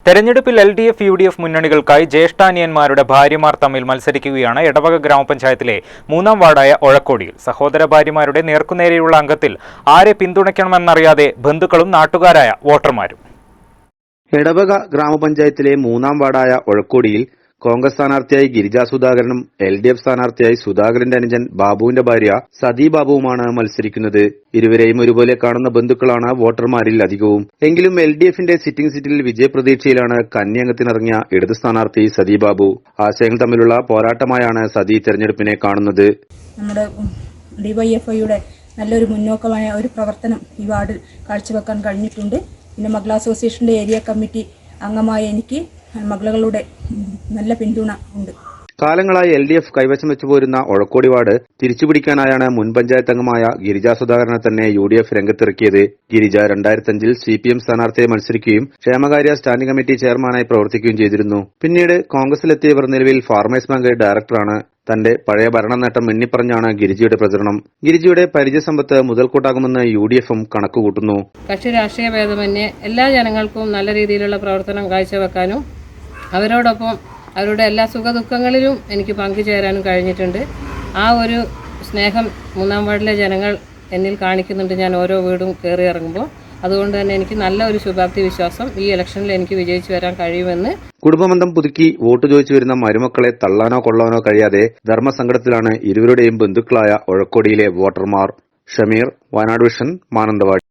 തെരഞ്ഞെടുപ്പിൽ LDF, UDF മുന്നണികൾക്കായി ജ്യേഷ്ഠാനിയന്മാരുടെ ഭാര്യമാർ തമ്മിൽ മത്സരിക്കുകയാണ് എടവക ഗ്രാമപഞ്ചായത്തിലെ 3-ാം വാർഡായ ഒഴക്കോടിയിൽ. സഹോദര ഭാര്യമാരുടെ നേർക്കുനേരെയുള്ള അംഗത്തിൽ ആരെ പിന്തുണയ്ക്കണമെന്നറിയാതെ ബന്ധുക്കളും നാട്ടുകാരായ വോട്ടർമാരും. എടവക ഗ്രാമപഞ്ചായത്തിലെ 3-ാം വാർഡായ ഒഴക്കോടിയിൽ കോൺഗ്രസ് സ്ഥാനാർത്ഥിയായി ഗിരിജ സുധാകരനും LDF സ്ഥാനാർത്ഥിയായി സുധാകരന്റെ അനുജൻ ബാബുവിന്റെ ഭാര്യ സതി ബാബുവുമാണ് മത്സരിക്കുന്നത്. ഇരുവരെയും ഒരുപോലെ കാണുന്ന ബന്ധുക്കളാണ് വോട്ടർമാരിൽ അധികവും. എങ്കിലും LDFന്റെ സിറ്റിംഗ് സീറ്റിൽ വിജയപ്രതീക്ഷയിലാണ് കന്നി-അംഗത്തിനിറങ്ങിയ ഇടത് സ്ഥാനാർത്ഥി സതി ബാബു. ആശയങ്ങൾ തമ്മിലുള്ള പോരാട്ടമായാണ് സതി തെരഞ്ഞെടുപ്പിനെ കാണുന്നത്. നമ്മുടെ DYFIയുടെ നല്ലൊരു മുന്നോക്കമായ ഒരു പ്രവർത്തനം ഈ വാർഡിൽ കാഴ്ചവെക്കാൻ കഴിഞ്ഞിട്ടുണ്ട്. പിന്നെ മകൾ അസോസിയേഷന്റെ ഏരിയ കമ്മിറ്റി അംഗമായ എനിക്ക് മകളുടെ നല്ല പിന്തുണ ഉണ്ട്. കാലങ്ങളായി LDF കൈവശം വെച്ചുപോരുന്ന ഒഴക്കോടി വാർഡ് തിരിച്ചുപിടിക്കാനായാണ് മുൻ പഞ്ചായത്ത് അംഗമായ ഗിരിജ സുധാകരനെ തന്നെ UDF രംഗത്തിറക്കിയത്. ഗിരിജ 2005-ൽ CPM സ്ഥാനാർത്ഥിയെ മത്സരിക്കുകയും ക്ഷേമകാര്യ സ്റ്റാൻഡിംഗ് കമ്മിറ്റി ചെയർമാനായി പ്രവർത്തിക്കുകയും ചെയ്തിരുന്നു. പിന്നീട് കോൺഗ്രസിലെത്തിയവർ നിലവിൽ ഫാർമേഴ്സ് ബാങ്ക് ഡയറക്ടറാണ്. തന്റെ പഴയ ഭരണ നേട്ടം എണ്ണിപ്പറഞ്ഞാണ് ഗിരിജയുടെ പ്രചരണം. ഗിരിജയുടെ പരിചയസമ്പത്ത് മുതൽക്കൂട്ടാകുമെന്ന് UDFും കണക്കുകൂട്ടുന്നു. കക്ഷി രാഷ്ട്രീയ ഭേദമന്യേ എല്ലാ ജനങ്ങൾക്കും നല്ല രീതിയിലുള്ള പ്രവർത്തനം കാഴ്ചവെക്കാനും അവരോടൊപ്പം അവരുടെ എല്ലാ സുഖദുഃഖങ്ങളിലും എനിക്ക് പങ്കുചേരാനും കഴിഞ്ഞിട്ടുണ്ട്. ആ ഒരു സ്നേഹം 3-ാം വാർഡിലെ ജനങ്ങൾ എന്നിൽ കാണിക്കുന്നുണ്ട് ഞാൻ ഓരോ വീടും കയറി ഇറങ്ങുമ്പോൾ. അതുകൊണ്ട് തന്നെ എനിക്ക് നല്ല ഒരു ശുഭാപ്തി വിശ്വാസം ഈ ഇലക്ഷനിൽ എനിക്ക് വിജയിച്ചു വരാൻ കഴിയുമെന്ന്. കുടുംബബന്ധം പുതുക്കി വോട്ട് ചോദിച്ചു വരുന്ന മരുമക്കളെ തള്ളാനോ കൊള്ളാനോ കഴിയാതെ ധർമ്മസങ്കടത്തിലാണ് ഇരുവരുടെയും ബന്ധുക്കളായ ഒഴക്കോടിയിലെ വോട്ടർമാർ. ഷമീർ, വയനാട് വിഷൻ, മാനന്തവാടി.